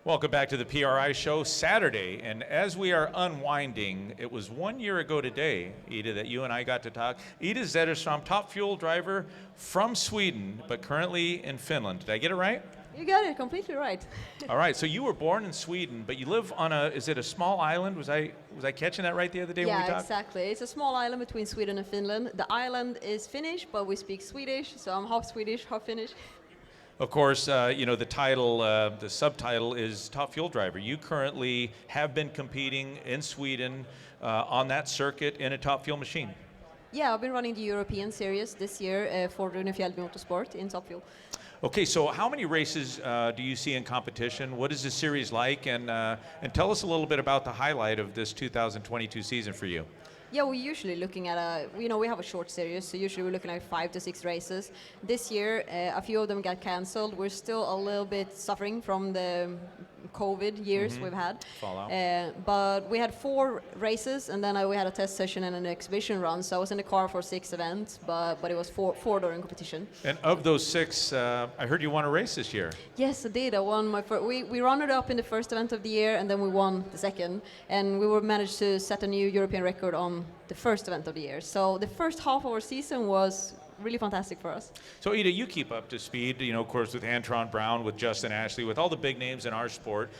Welcome back to the PRI show Saturday. And as we are unwinding, it was 1 year ago today, Ida, that you and I got to talk. Ida Zetterstrom, top fuel driver from Sweden, but currently in Finland. Did I get it right? You got it completely right. All right, so you were born in Sweden, but you live on is it a small island? Was I catching that right the other day when we Yeah, talked? exactly. It's a small island between Sweden and Finland. The island is Finnish, but we speak Swedish, so I'm half Swedish, half Finnish. Of course, the title, the subtitle is Top Fuel Driver. You currently have been competing in Sweden on that circuit in a Top Fuel machine. Yeah, I've been running the European Series this year for Runefjeld Motorsport in Top Fuel. Okay, so how many races do you see in competition? What is the series like? And tell us a little bit about the highlight of this 2022 season for you. Yeah, we're usually looking at we have a short series, so usually we're looking at 5 to 6 races. This year, a few of them got cancelled. We're still a little bit suffering from the COVID years we've had. Fallout. But we had 4 races, and then we had a test session and an exhibition run. So I was in the car for 6 events, but it was four during competition. And of those 6, I heard you won a race this year. Yes, I did. I won my first. We runned up in the first event of the year, and then we won the second. And we were managed to set a new European record on the first event of the year. So the first half of our season was really fantastic for us. So Ida, you keep up to speed, of course, with Antron Brown, with Justin Ashley, with all the big names in our sport.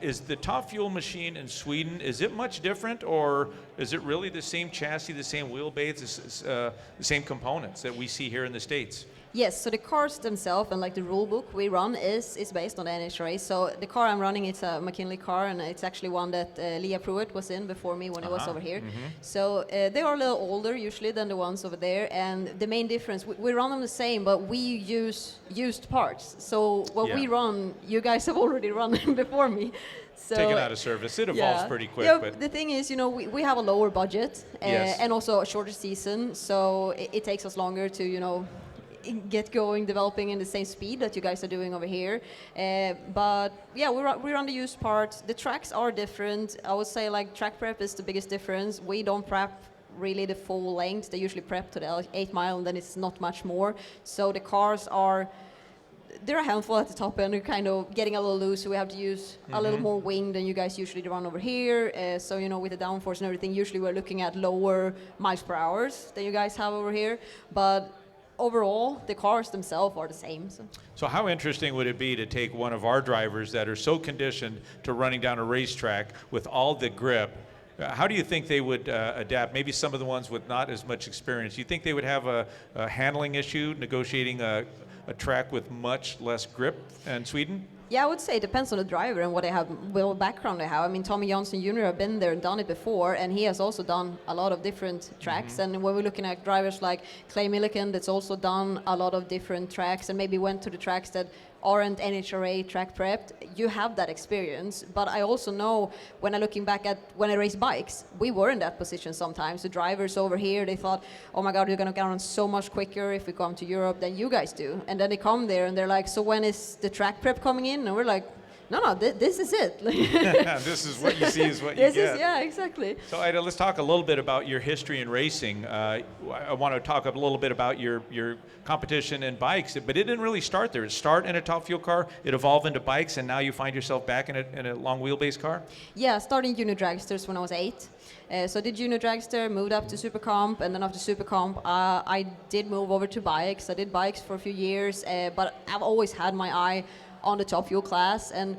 Is the Top Fuel machine in Sweden, is it much different, or is it really the same chassis, the same wheelbase, the same components that we see here in the States? Yes, so the cars themselves and like the rule book we run is based on the NHRA. So the car I'm running, it's a McKinley car, and it's actually one that Leah Pruitt was in before me when I was over here. So they are a little older usually than the ones over there, and the main difference, we run them the same, but we use used parts. So what we run, you guys have already run before me. So, taken out of service, it evolves pretty quick. Yeah, but the thing is, we have a lower budget and also a shorter season, so it takes us longer to, get going, developing in the same speed that you guys are doing over here. But yeah, we run the used parts. The tracks are different. I would say like track prep is the biggest difference. We don't prep really the full length. They usually prep to the 8 mile, and then it's not much more. So the cars they're a handful at the top end. They're kind of getting a little loose, so we have to use a little more wing than you guys usually run over here. So, with the downforce and everything, usually we're looking at lower miles per hours than you guys have over here. But overall, the cars themselves are the same. So how interesting would it be to take one of our drivers that are so conditioned to running down a racetrack with all the grip? How do you think they would adapt? Maybe some of the ones with not as much experience. You think they would have a handling issue negotiating a track with much less grip in Sweden? Yeah, I would say it depends on the driver and what background they have. I mean, Tommy Johnson Jr. have been there and done it before, and he has also done a lot of different tracks. And when we're looking at drivers like Clay Millican, that's also done a lot of different tracks and maybe went to the tracks that aren't NHRA track prepped, you have that experience. But I also know when I'm looking back at when I race bikes, we were in that position sometimes. The drivers over here, they thought, oh my God, you're gonna run so much quicker if we come to Europe than you guys do. And then they come there and they're like, so when is the track prep coming in? And we're like, no, this is it. This is what you see is what you get. Yeah, exactly. So Ida, let's talk a little bit about your history in racing. I want to talk a little bit about your competition in bikes, but it didn't really start there. It started in a Top Fuel car, it evolved into bikes, and now you find yourself back in a long wheelbase car? Yeah, starting junior dragsters when I was 8. So I did junior dragster, moved up to Super Comp, and then after Super Comp, I did move over to bikes. I did bikes for a few years, but I've always had my eye on the Top Fuel class. And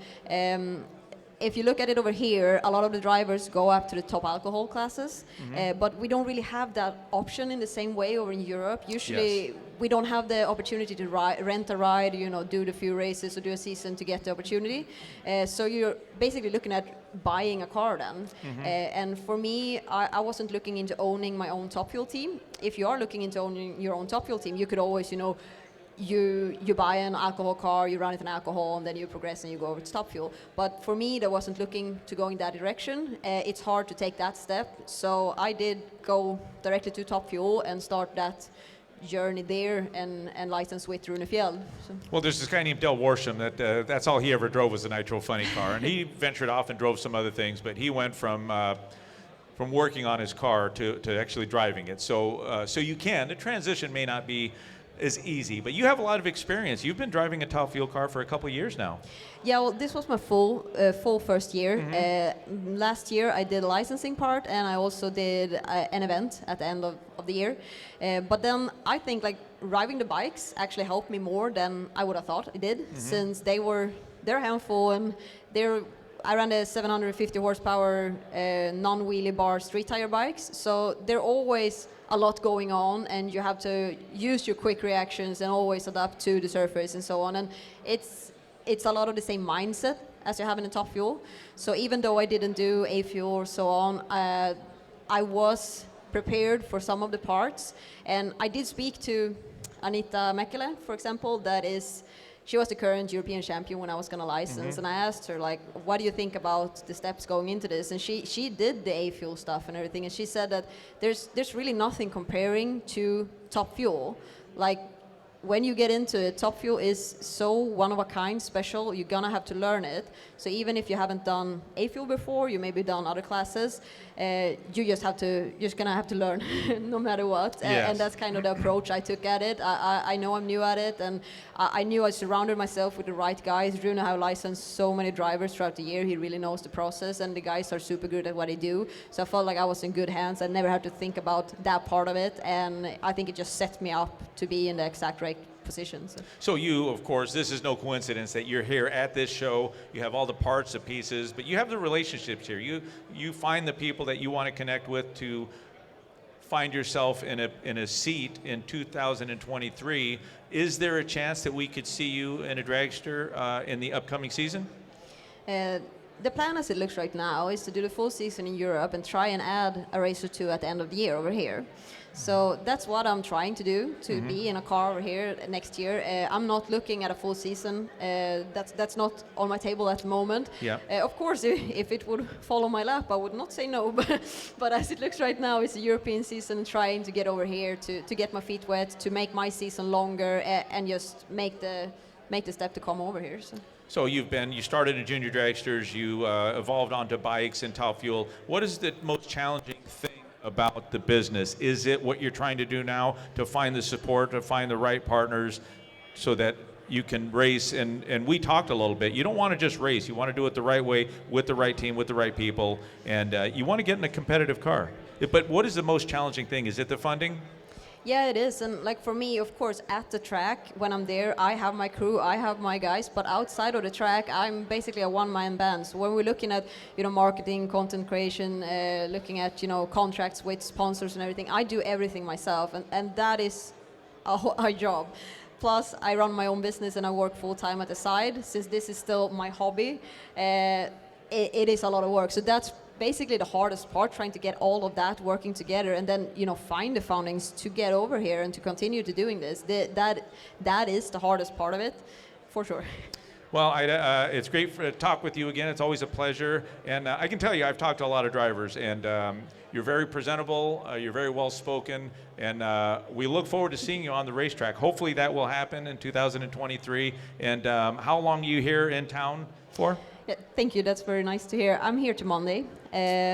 if you look at it over here, a lot of the drivers go up to the top alcohol classes, but we don't really have that option in the same way over in Europe. Usually we don't have the opportunity to rent a ride, do the few races or do a season to get the opportunity. So you're basically looking at buying a car then. And for me, I wasn't looking into owning my own Top Fuel team. If you are looking into owning your own Top Fuel team, you could always, you buy an alcohol car, you run it in alcohol, and then you progress and you go over to Top Fuel. But for me, that wasn't looking to go in that direction. It's hard to take that step. So I did go directly to Top Fuel and start that journey there and license with Runefjeld. So. Well, there's this guy named Del Worsham that's all he ever drove was a Nitro Funny car, and he ventured off and drove some other things, but he went from working on his car to actually driving it. So the transition may not be as easy, but you have a lot of experience. You've been driving a Top Fuel car for a couple of years now. Yeah, well, this was my full first year. Last year I did a licensing part, and I also did an event at the end of the year. But then I think like driving the bikes actually helped me more than I would have thought it did, since they're handful, and I ran the 750 horsepower non-wheelie bar street tire bikes, so they're always a lot going on, and you have to use your quick reactions and always adapt to the surface and so on. And it's a lot of the same mindset as you have in the Top Fuel. So even though I didn't do A Fuel or so on, I was prepared for some of the parts, and I did speak to Anita Mäkelä, for example. She was the current European champion when I was going to license, and I asked her, like, what do you think about the steps going into this? And she did the A-Fuel stuff and everything, and she said that there's really nothing comparing to Top Fuel. Like, when you get into it, Top Fuel is so one of a kind, special, you're gonna have to learn it. So even if you haven't done A-Fuel before, you maybe done other classes, you're just gonna have to learn no matter what. Yes. And that's kind of the approach I took at it. I know I'm new at it, and I knew I surrounded myself with the right guys. Bruno have licensed so many drivers throughout the year. He really knows the process, and the guys are super good at what they do. So I felt like I was in good hands. I never had to think about that part of it, and I think it just set me up to be in the exact right positions. So you, of course, this is no coincidence that you're here at this show. You have all the parts, the pieces, but you have the relationships here. You find the people that you want to connect with to find yourself in a seat in 2023. Is there a chance that we could see you in a dragster in the upcoming season? The plan as it looks right now is to do the full season in Europe and try and add a race or two at the end of the year over here. So that's what I'm trying to do, to be in a car over here next year. I'm not looking at a full season. That's not on my table at the moment. Yeah. Of course, if it would fall on my lap, I would not say no. But as it looks right now, it's a European season, trying to get over here to get my feet wet, to make my season longer, and just make the step to come over here. So you started in junior dragsters, you evolved onto bikes and Top Fuel. What is the most challenging thing about the business? Is it what you're trying to do now, to find the support, to find the right partners so that you can race? And we talked a little bit. You don't want to just race. You want to do it the right way, with the right team, with the right people, and you want to get in a competitive car. But what is the most challenging thing? Is it the funding? Yeah, it is. And like for me, of course, at the track, when I'm there, I have my crew, I have my guys, but outside of the track, I'm basically a one-man band. So when we're looking at, marketing, content creation, looking at, contracts with sponsors and everything, I do everything myself, and that is a job. Plus, I run my own business and I work full-time at the side. Since this is still my hobby, it is a lot of work. So that's basically the hardest part, trying to get all of that working together, and then find the fundings to get over here and to continue to doing this. That is the hardest part of it, for sure. Well, Ida, it's great to talk with you again. It's always a pleasure, and I can tell you, I've talked to a lot of drivers, and you're very presentable, you're very well spoken, and we look forward to seeing you on the racetrack. Hopefully that will happen in 2023. And how long are you here in town for? Yeah, thank you. That's very nice to hear. I'm here to Monday,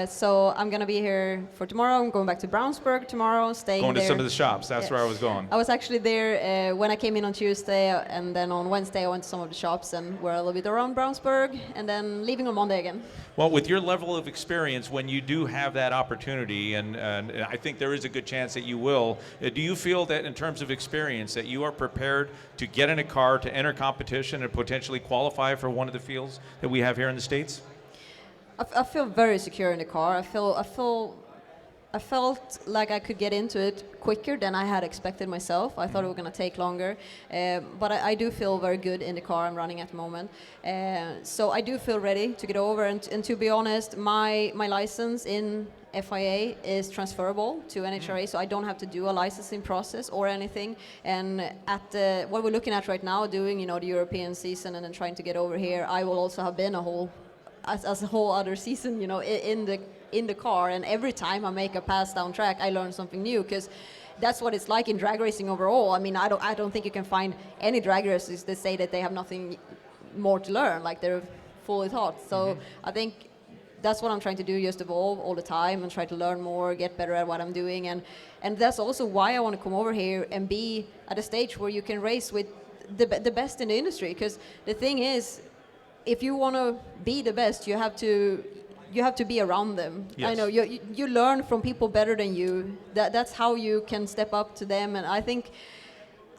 so I'm gonna be here for tomorrow. I'm going back to Brownsburg tomorrow, staying going there. to some of the shops. That's where I was going. I was actually there when I came in on Tuesday, and then on Wednesday I went to some of the shops and were a little bit around Brownsburg, and then leaving on Monday again. Well, with your level of experience, when you do have that opportunity, and I think there is a good chance that you will, do you feel that in terms of experience that you are prepared to get in a car, to enter competition, and potentially qualify for one of the fields that we have here in the States? I feel very secure in the car. I felt like I could get into it quicker than I had expected myself. I thought it was going to take longer, but I do feel very good in the car I'm running at the moment. So I do feel ready to get over, and to be honest, my license in FIA is transferable to NHRA, so I don't have to do a licensing process or anything. And at what we're looking at right now, doing the European season and then trying to get over here, I will also have been a whole other season, in the car, and every time I make a pass down track, I learn something new, because that's what it's like in drag racing overall. I mean, I don't think you can find any drag racers that say that they have nothing more to learn, like they're fully taught. So I think that's what I'm trying to do, just evolve all the time and try to learn more, get better at what I'm doing. And that's also why I want to come over here and be at a stage where you can race with the best in the industry. Because the thing is, if you want to be the best, you have to be around them. Yes. I know you learn from people better than you. That's how you can step up to them. And I think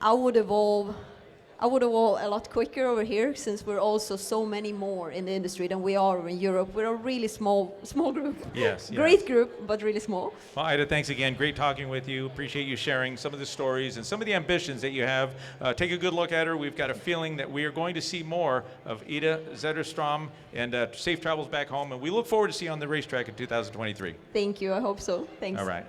I would evolve a lot quicker over here, since we're also so many more in the industry than we are in Europe. We're a really small group. Yes. Great group, but really small. Well, Ida, thanks again. Great talking with you. Appreciate you sharing some of the stories and some of the ambitions that you have. Take a good look at her. We've got a feeling that we are going to see more of Ida Zetterstrom, and safe travels back home. And we look forward to seeing you on the racetrack in 2023. Thank you. I hope so. Thanks. All right.